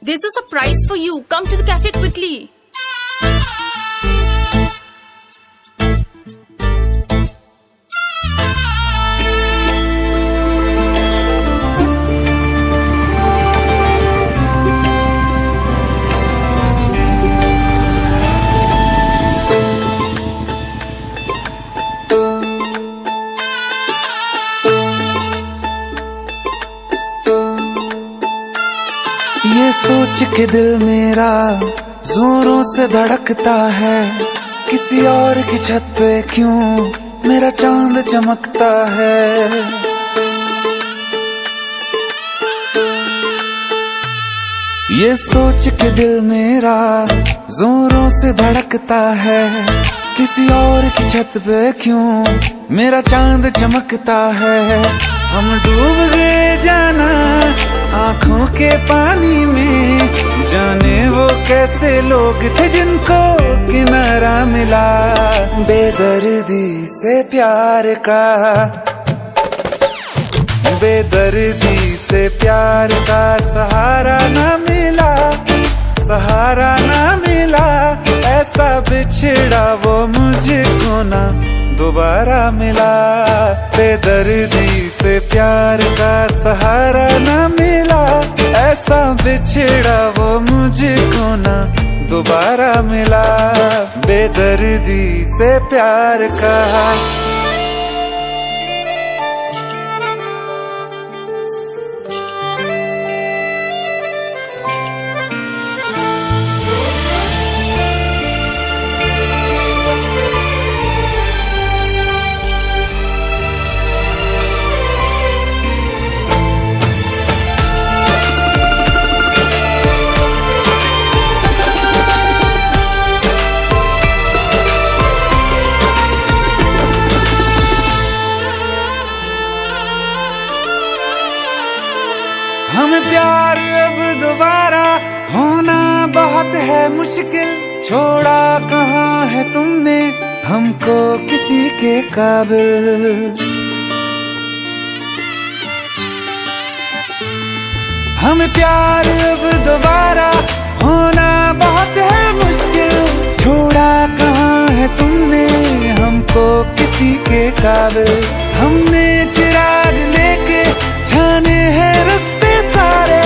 There's a surprise for you. Come to the cafe quickly. ये सोच के दिल मेरा जोरों से धड़कता है, किसी और की छत पे क्यों मेरा चांद चमकता है। ये सोच के दिल मेरा जोरों से धड़कता है, किसी और की छत पे क्यों मेरा चांद चमकता है। हम डूब गए जाना आँखों के पानी में, जाने वो कैसे लोग थे जिनको किनारा मिला। बेदर्दी से प्यार का, बेदर्दी से प्यार का सहारा ना मिला, सहारा ना मिला। ऐसा बिछड़ा वो मुझको ना दोबारा मिला। बेदर्दी से प्यार का सहारा ना मिला, ऐसा बिछड़ा वो मुझको ना दोबारा मिला। बेदर्दी से प्यार का। हमें प्यार अब दोबारा होना बहुत है मुश्किल। छोड़ा कहाँ है तुमने हमको किसी के काबिल। हमें प्यार अब दोबारा होना बहुत है मुश्किल। छोड़ा कहाँ है तुमने हमको किसी के काबिल। हमने चिराग लेके जाने हैं रास्ते सारे,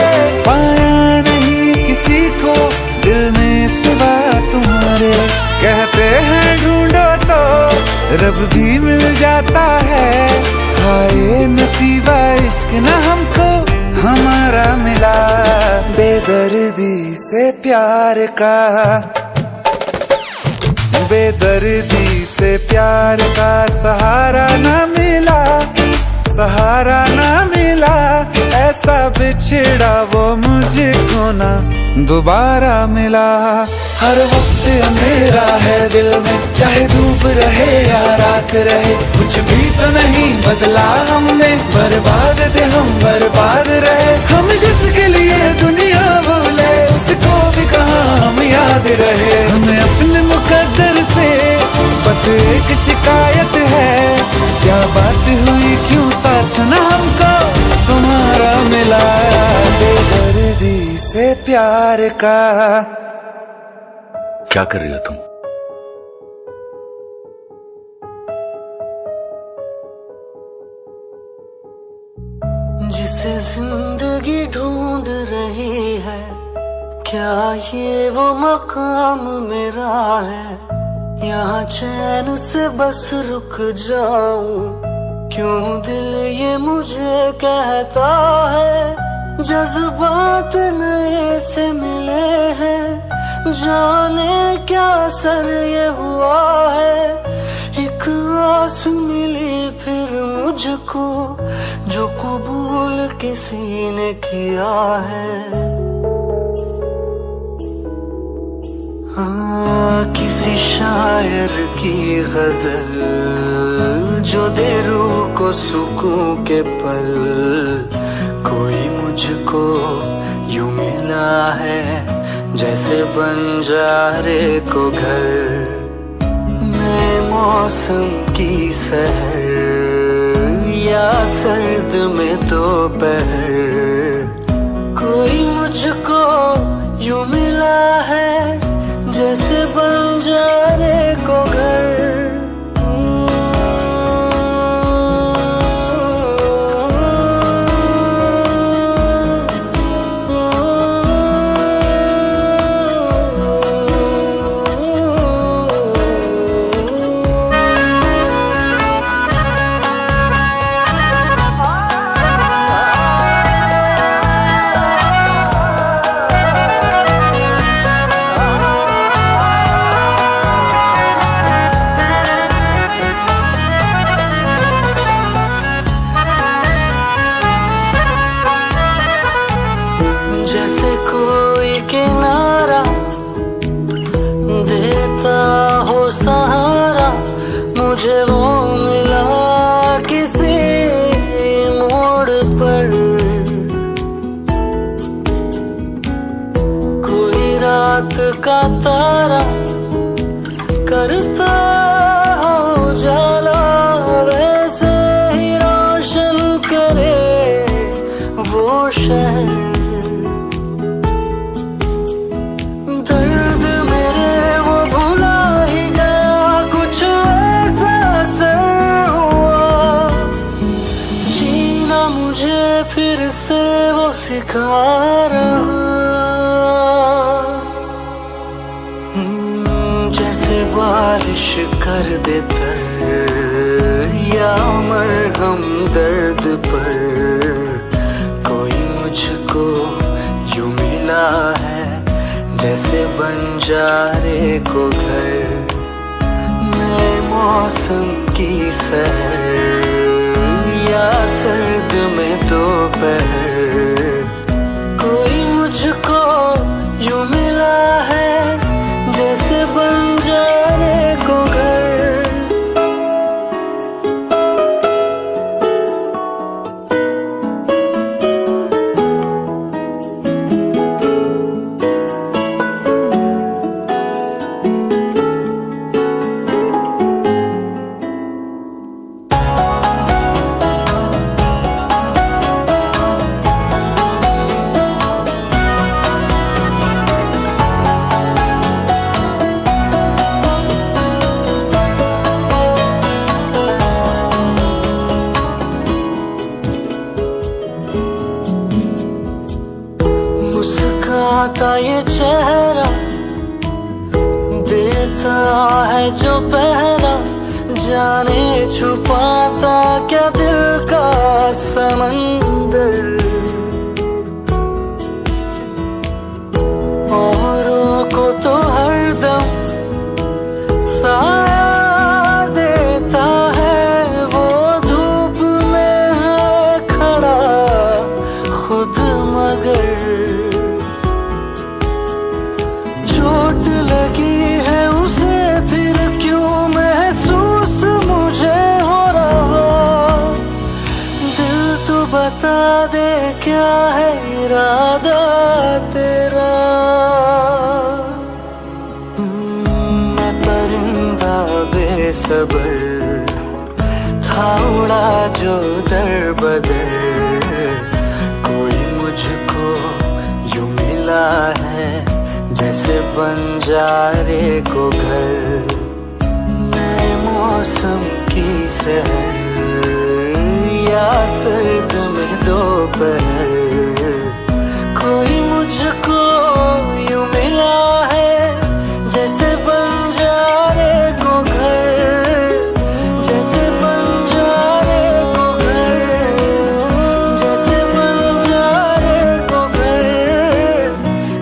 पाया नहीं किसी को दिल में सिवा तुम्हारे। कहते हैं ढूंढो तो रब भी मिल जाता है, हाय नसीबा इश्क न हमको हमारा मिला। बेदर्दी से प्यार का, बेदर्दी से प्यार का सहारा न मिला, सहारा ना मिला। ऐसा बिछड़ा वो मुझको ना दोबारा मिला। हर वक्त अंधेरा है दिल में, चाहे धूप रहे या रात रहे, कुछ भी तो नहीं बदला हमने। बर्बाद थे हम बर्बाद रहे, हम जिसके लिए दुनिया भूले उसको भी कहाँ हम याद रहे। हमें अपने मुकद्दर से बस एक शिकायत है, क्या बात हुई क्यों साथ ना हमको तुम्हारा मिला। बेदर्दी से प्यार का। क्या कर रही हो तुम? जिसे जिंदगी ढूंढ रही है, क्या ये वो मकाम मेरा है? यहाँ चैन से बस रुक जाऊं, क्यों दिल ये मुझे कहता है। जज्बात नए से मिले हैं, जाने क्या असर ये हुआ है। एक आस मिली फिर मुझको, जो कबूल किसी ने किया है। किसी शायर की गजल जो दे रूह को सुकून के पल, कोई मुझको यूं मिला है जैसे बंजारे को घर। नए मौसम की सहर या सर्द में दोपहर, कोई मुझको का तारा करता उजाला, वैसे ही रोशन करे वो शहर। दर्द मेरे वो भुला ही गया, कुछ ऐसा असर हुआ, जीना मुझे फिर से वो सिखा रहा। जैसे बारिश कर दे तर, या मरहम दर्द पर, कोई मुझको यूं मिला है जैसे बंजारे को घर। नए मौसम की सहर, या सर्द में दोपहर, कोई मुझको यूं मिला है जैसे बंजारे को घर। मुस्काता ये चेहरा देता है जो पहरा, जाने छुपाता क्या दिल का समंदर। औरों को तो हरदम साया देता है, वो धूप में है खड़ा खुद मगर। चोट लगी है उसे फिर क्यों महसूस मुझे हो रहा, दिल तो बता दे क्या है इरादा तेरा। मैं परिंदा बेसबर था, उड़ा जो दर बदर, कोई मुझको यूं मिला है जैसे बंजारे को घर। नए मौसम की सहर, या सर्द में दोपहर, कोई मुझको यूं मिला है जैसे बंजारे को घर, जैसे बंजारे को घर, जैसे बंजारे को घर,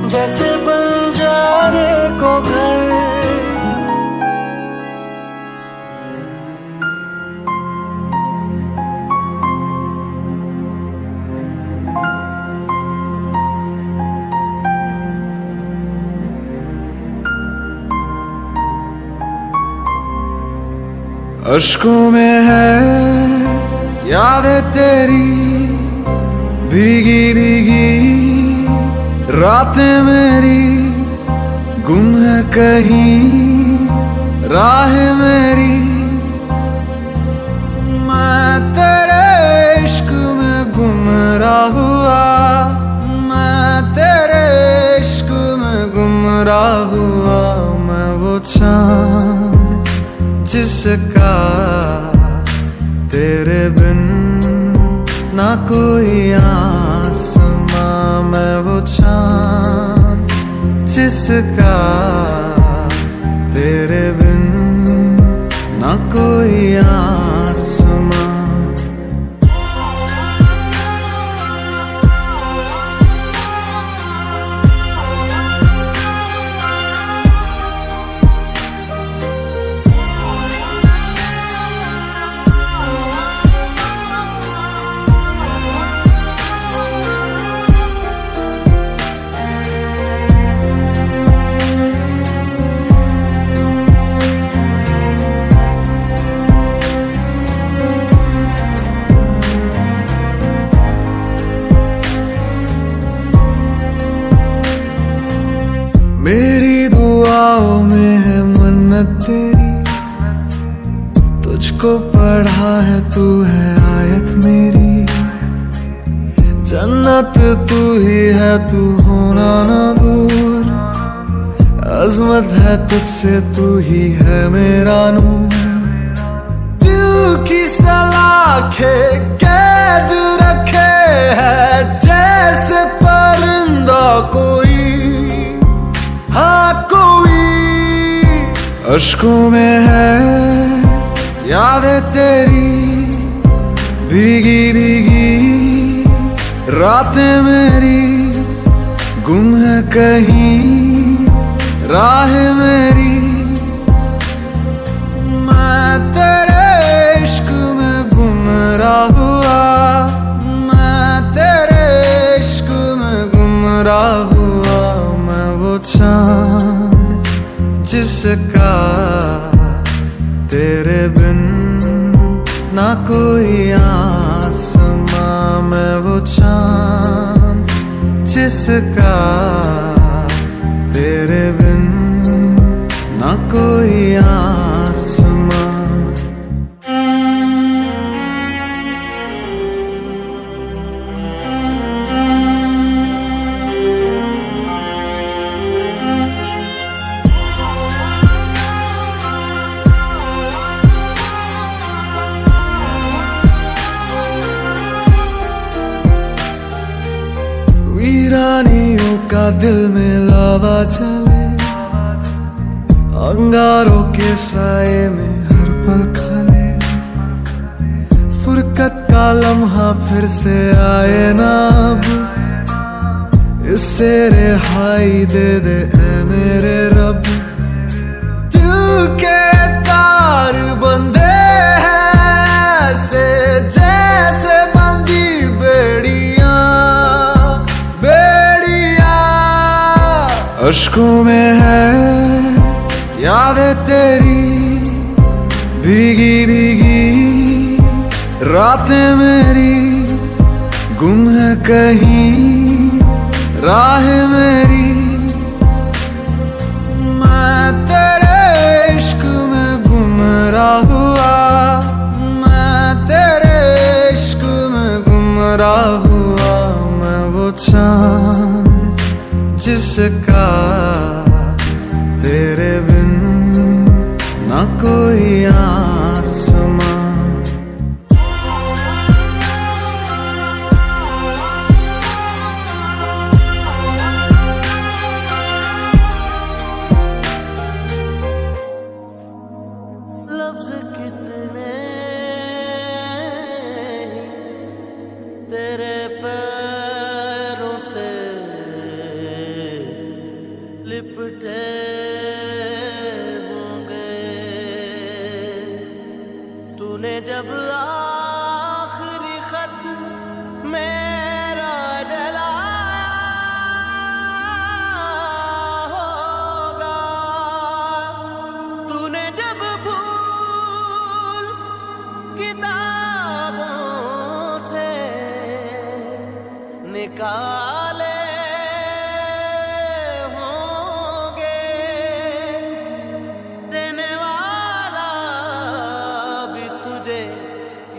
जैसे बंजारे को घर। अश्कों में है यादें तेरी, भीगी भीगी रातें मेरी, गुम है कहीं राह मेरी। मैं तेरे इश्क में गुमराह हुआ, मैं तेरे इश्क में गुमराह हुआ। मैं वो चांद जिसका तेरे बिन ना कोई आसमां, मैं वो चांद जिसका तेरे बिन ना कोई आसमां। मेरी दुआओं में है मन्नत तेरी, तुझको पढ़ा है तू है आयत मेरी। जन्नत तू ही है तू होना ना भूल, अजमत है तुझसे तू ही है मेरा नूर। दिल की सलाखें कैद रखे है जैसे परिंदा कोई, हाँ कोई। अश्कों में है यादें तेरी, भीगी भीगी रातें मेरी, गुम है कहीं राह मेरी। मैं तेरे इश्क में गुमराह हुआ, मैं तेरे इश्क में गुमराह हुआ। मैं वो चांद जिसका तेरे बिन ना कोई आसमां, मैं वो चांद जिसका तेरे बिन ना कोई आसमां। वीरानियों का दिल में लावा चले, अंगारों के साए में हर पल खाले। फुरकत का लम्हा फिर से आए ना अब, इससे रिहाई दे दे ऐ मेरे रब। दिल के तार बंधे हैं ऐसे जैसे बंदी बेड़ियां, अश्कों में है यादें तेरी, भीगी भीगी रातें मेरी, गुम है कहीं राह मेरी। मैं तेरे इश्क में गुमराह हुआ, मैं तेरे इश्क में गुमराह हुआ। मैं वो चांद जिसका तेरे बिन ना कोई आसमां। लफ्ज कितने तेरे पैरों से लिपटे होंगे, तूने जब आखिरी खत मेरा जलाया होगा, तूने जब फूल किताबों से निकाले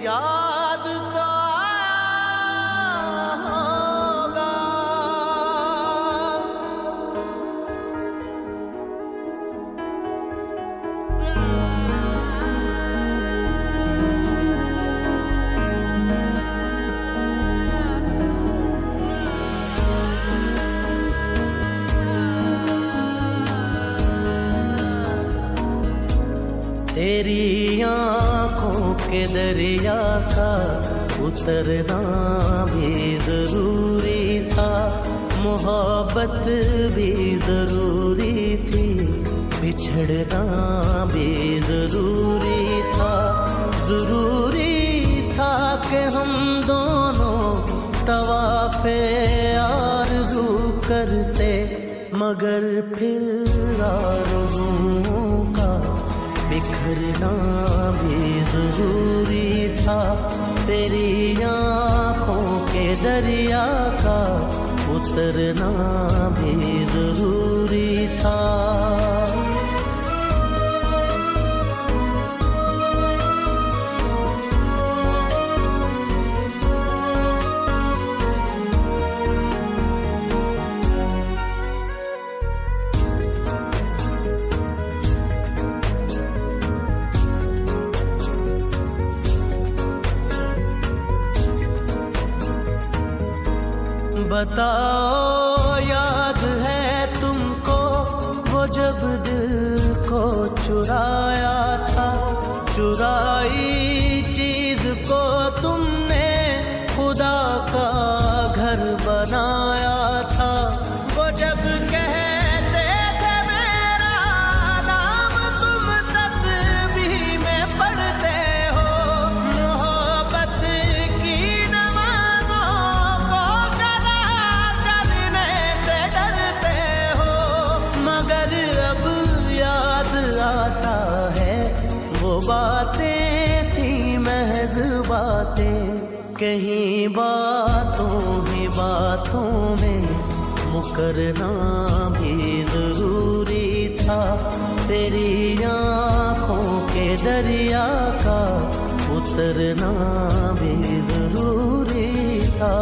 याद तो आया होगा। तेरी आँखों के दरिया का उतरना भी जरूरी था, मोहब्बत भी जरूरी थी, बिछड़ना भी जरूरी था। जरूरी था कि हम दोनों तवाफ़े आरज़ू करते, मगर फिर आरज़ुओं का बिखरना भी जरूरी था। तेरी आँखों के दरिया का उतरना भी जरूरी था। बताओ याद है तुमको वो जब दिल को चुराया था, चुराई चीज को तुमने खुदा का घर बनाया था। वो जब कहते थे मेरा नाम तुम तस्बीह में पढ़ते हो, मोहब्बत की नमाज़ों को मगर अब याद आता है वो बातें थी महज बातें, कहीं बातों ही बातों में मुकरना भी जरूरी था। तेरी आँखों के दरिया का उतरना भी जरूरी था।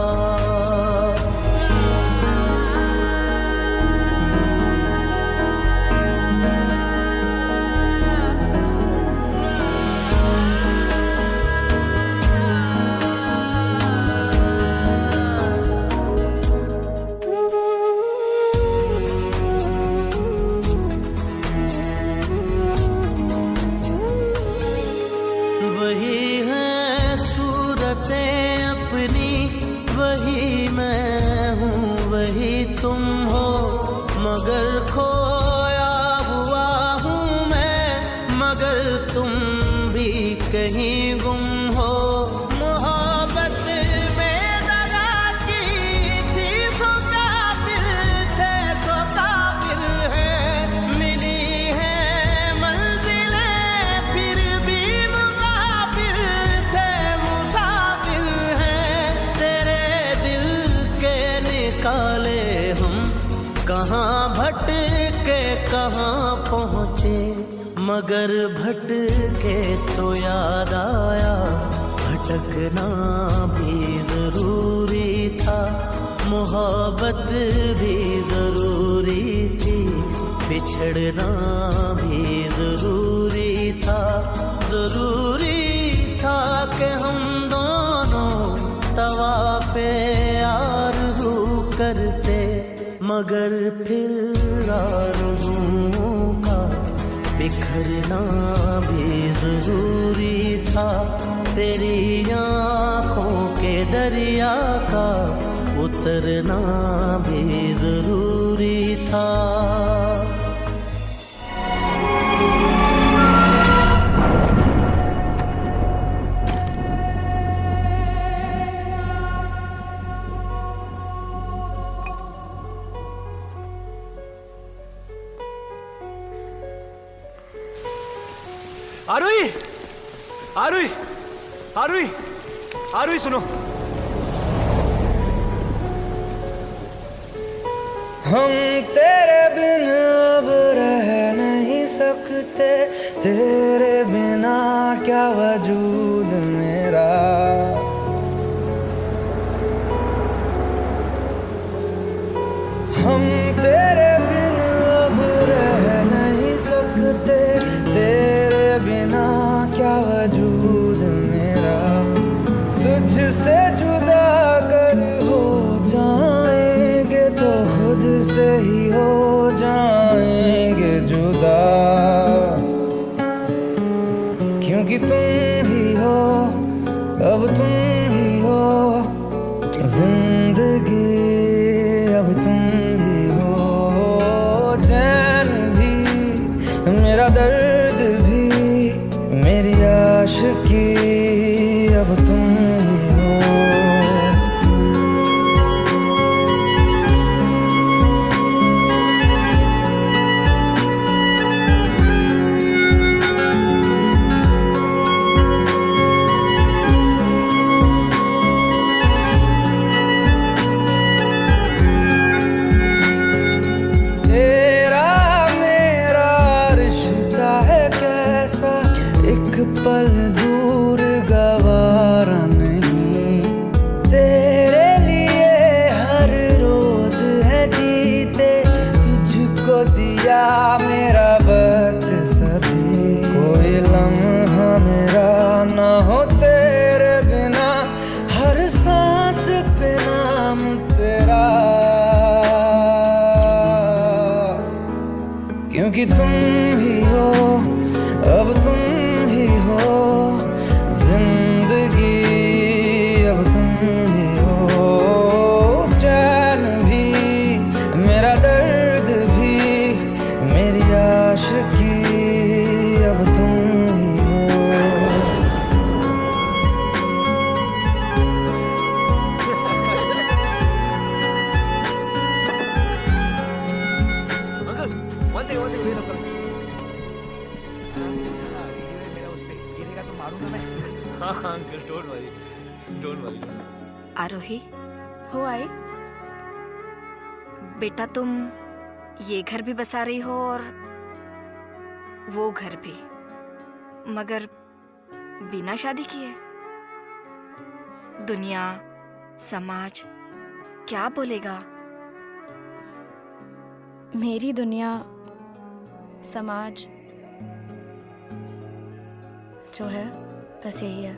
वही है सूरतें अपनी, वही मैं हूँ वही तुम हो, मगर खोया हुआ हूँ मैं, मगर तुम भी कहीं गुम हो। मोहब्बत में दगा की थी सो काफिर थे, सो काफिर है, मिली है मंजिलें फिर भी मुसाफिर थे, मुसाफिर हैं। तेरे दिल के निकाले हम कहाँ भटके कहाँ पहुँचे, मगर भटके तो याद आया भटकना भी जरूरी था। मोहब्बत भी जरूरी थी, बिछड़ना भी जरूरी था। जरूरी था कि हम दोनों तवाफ़े आरज़ू करते, मगर फिर आरज़ुओं का बिखरना भी जरूरी था। तेरी आँखों के दरिया का उतरना भी जरूरी था। आरुई, आरुई, आरुई, आरुई सुनो। हम तेरे बिन अब रह नहीं सकते, तेरे बिना क्या वजूद मेरा। हम तेरे बिन अब रह नहीं सकते, तेरे बिना क्या वजूद मेरा। तुझसे जुदा अगर हो जाएंगे तो खुद से ही हो जाएंगे जुदा, क्योंकि तुम ही हो, अब तुम ही हो जिंदगी, अब तुम ही हो चैन भी, मेरा दर्द भी, मेरी आशिकी, अब तुम ही हो। पल दूर गवारा नहीं। तेरे लिए हर रोज है जीते, तुझको दिया मेरा वक्त सभी। कोई लम्हा मेरा ना हो तेरे बिना, हर सांस पे नाम तेरा। क्योंकि तुम ही हो, अब तुम ही हो जिंदगी, अब तुम ही हो। चैन भी मेरा दर्द भी मेरी आशिकी, अब तुम ही हो। Uncle one second wait uncle. मेरा उस पे गिरेगा तो मारूंगा मैं। हाँ अंकल डोंट वरी। आरोही, हो आई? बेटा तुम ये घर भी बसा रही हो और वो घर भी, मगर बिना शादी किए। दुनिया, समाज क्या बोलेगा? मेरी दुनिया, समाज जो है बस यही है।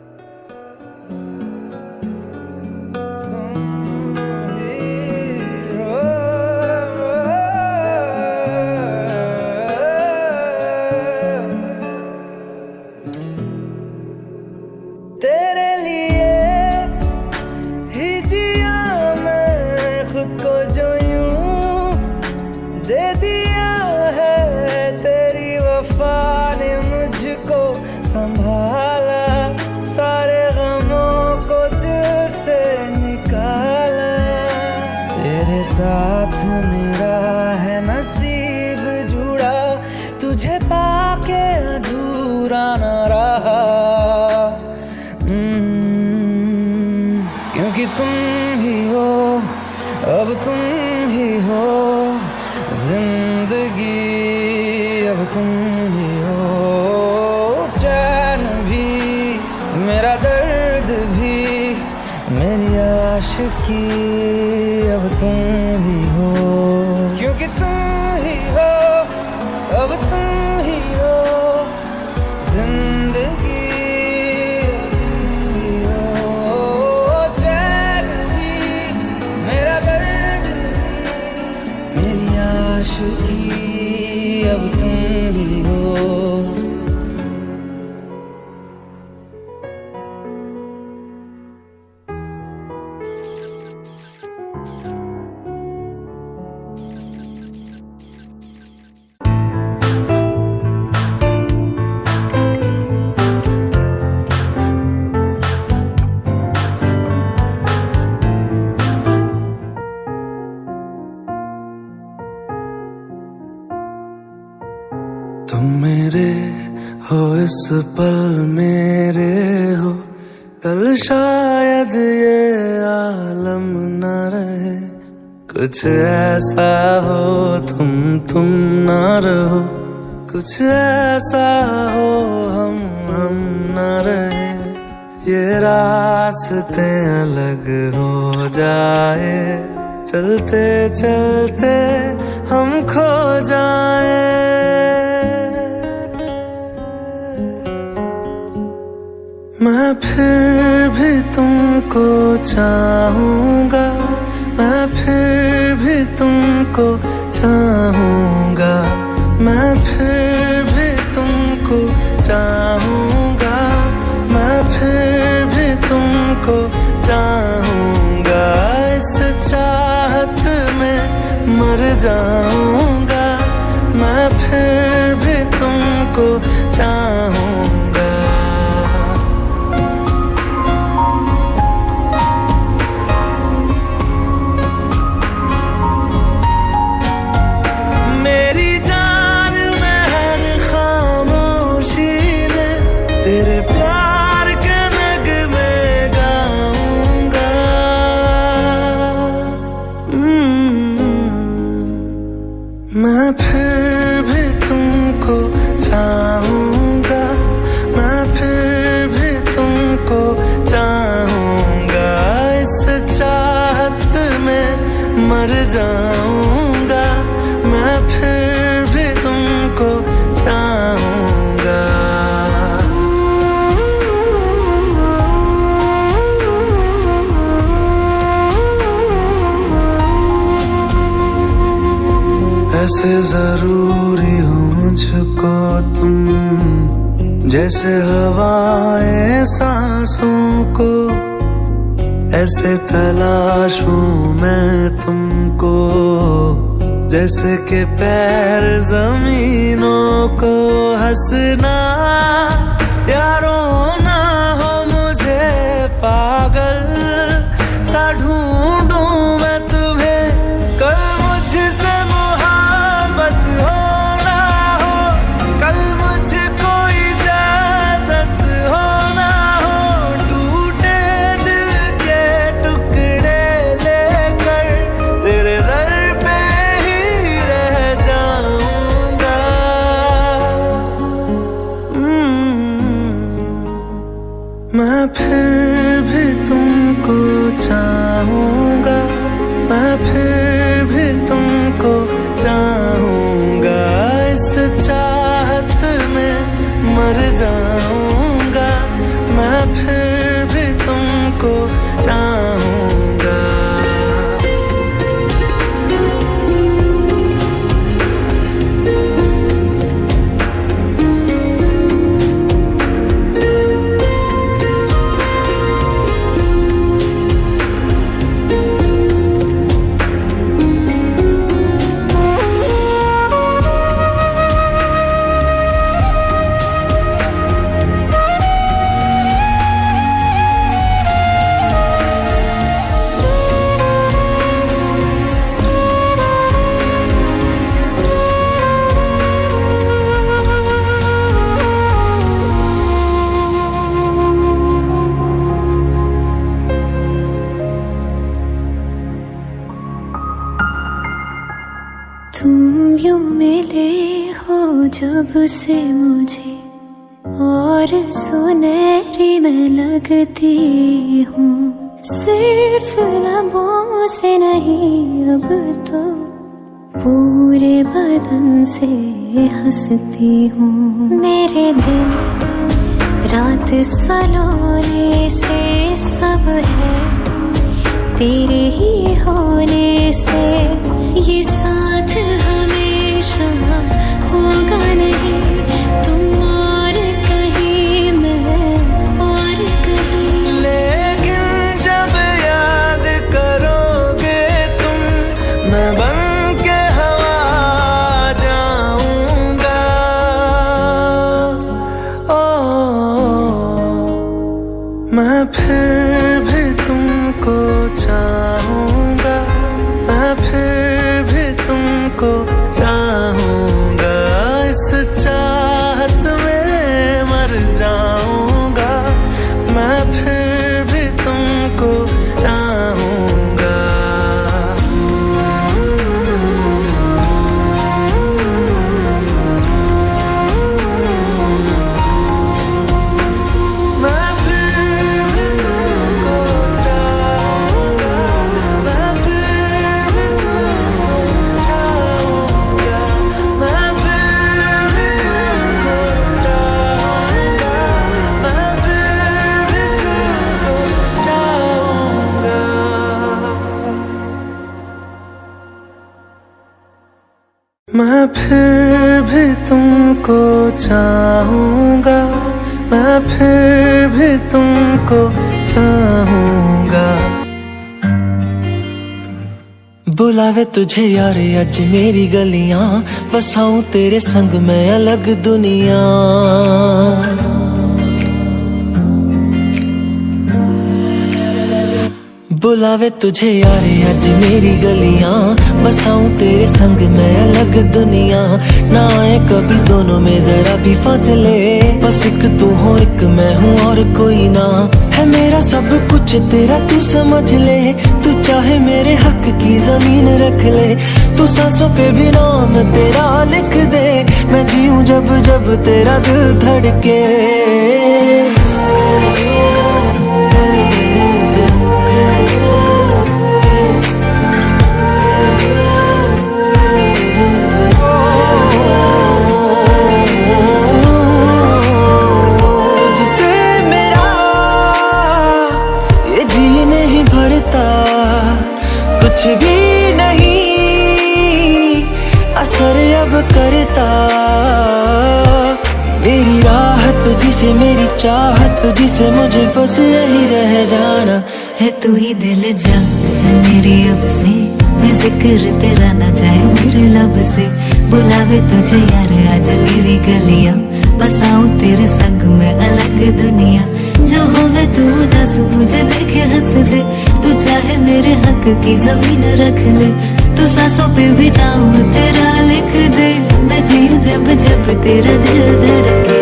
तेरे लिए ही जिया मैं खुद को, जो यूं दे दिया है तेरी वफा ने मुझको संभाला। सारे गमों को दिल से निकाला। तेरे साथ मेरा है नसीब जुड़ा, तुझे पाके अधूरा न रहा। क्योंकि तुम ही हो, अब तुम ही हो जिंदगी, अब तुम ही हो। चैन भी मेरा दर्द भी मेरी आशिकी, अब तुम ही हो। क्योंकि तुम ही हो, अब तुम ही हो जिंदगी, आशिकी, अब तुम ही हो। तुम मेरे हो इस पल मेरे हो, कल शायद ये आलम न रहे। कुछ ऐसा हो तुम न रहो, कुछ ऐसा हो हम न रहे। ये रास्ते अलग हो जाए, चलते चलते हम खो जाए। मैं फिर भी तुमको चाहूँगा, मैं फिर भी तुमको चाहूँगा, मैं फिर भी तुमको चाहूँगा, मैं फिर भी तुमको चाहूँगा। इस चाहत में मर जाऊँगा, मैं फिर भी तुमको चाहूँगा। तेरे प्यार के नगमे गाऊंगा। मैं फिर भी तुमको चाहूँगा, मैं फिर जाऊंगा, मैं फिर भी तुमको चाहूंगा। ऐसे जरूरी हो मुझको तुम, जैसे हवाएं सांसों को, ऐसे तलाशूं मैं तुमको, जैसे कि पैर जमीनों को। हंसना या रोना हो मुझे पागल सा ढूंढूं मैं तुम्हें, कल मुझसे मोहब्बत हो ना हो, कल मुझको इजाजत हो ना हो, टूटे दिल के टुकड़े लेकर तेरे दर पे ही रह जाऊंगा। मैं फिर भी तुमको चाहूंगा, मैं फिर भी तुमको चाहूंगा। इस चाहत में मर जाऊंगा, मैं फिर भी तुमको चाहूंगा। तुम यूं मिले हो जब से मुझे, और सुनहरी मैं लगती हूँ। सिर्फ लबों से नहीं अब तो पूरे बदन से हंसती हूँ। मेरे दिन रात सलोने से सब है तेरे ही होने से, ये साथ हमेशा होगा नहीं, तुम और कहीं मैं और कहीं। लेकिन जब याद करोगे तुम, मैं बन के हवा जाऊंगा। मैं फिर भी तुमको चाहूंगा, मैं फिर भी तुमको चाहूंगा। इस चाहत में मर जाऊंगा, मैं फिर भी तुमको चाहूंगा। मैं फिर भी तुमको चाहूंगा, मैं फिर भी तुमको चाहूंगा, मैं फिर भी तुमको चाहूंगा, मैं फिर भी तुमको चाहूंगा। मैं फिर भी तुमको चाहूंगा, मैं फिर भी तुमको चाहूंगा। बुलावे तुझे यारे अज मेरी गलियां, बसाऊं तेरे संग मैं अलग दुनिया। बुलावे तुझे यारे अज मेरी गलियां, बसाऊं तेरे संग मैं अलग दुनिया। ना आए कभी दोनों में जरा भी फासले, बस एक तू हो एक मैं हूँ और कोई ना। है मेरा सब कुछ तेरा तू समझ ले, तू चाहे मेरे हक की जमीन रख ले। तू सांसों पे भी नाम तेरा लिख दे, मैं जीऊं जब जब तेरा दिल धड़के। अब करता। मेरी राहत तुझसे, मेरी चाहत तुझसे, मुझे बस यही रह जाना है। तू ही दिल जान है मेरी अब से, मैं जिक्र तेरा ना चाहे मेरे लब से। बुलावे तुझे यार आज मेरी गलियां, बसाऊं तेरे संग में अलग दुनिया। जो होवे तू दस मुझे देखे हंस दे, तू चाहे मेरे हक की जमीन रख ले। तू सांसों पे भी नाम तेरा लिख दे, मैं जीऊं जब जब तेरा दिल धड़के।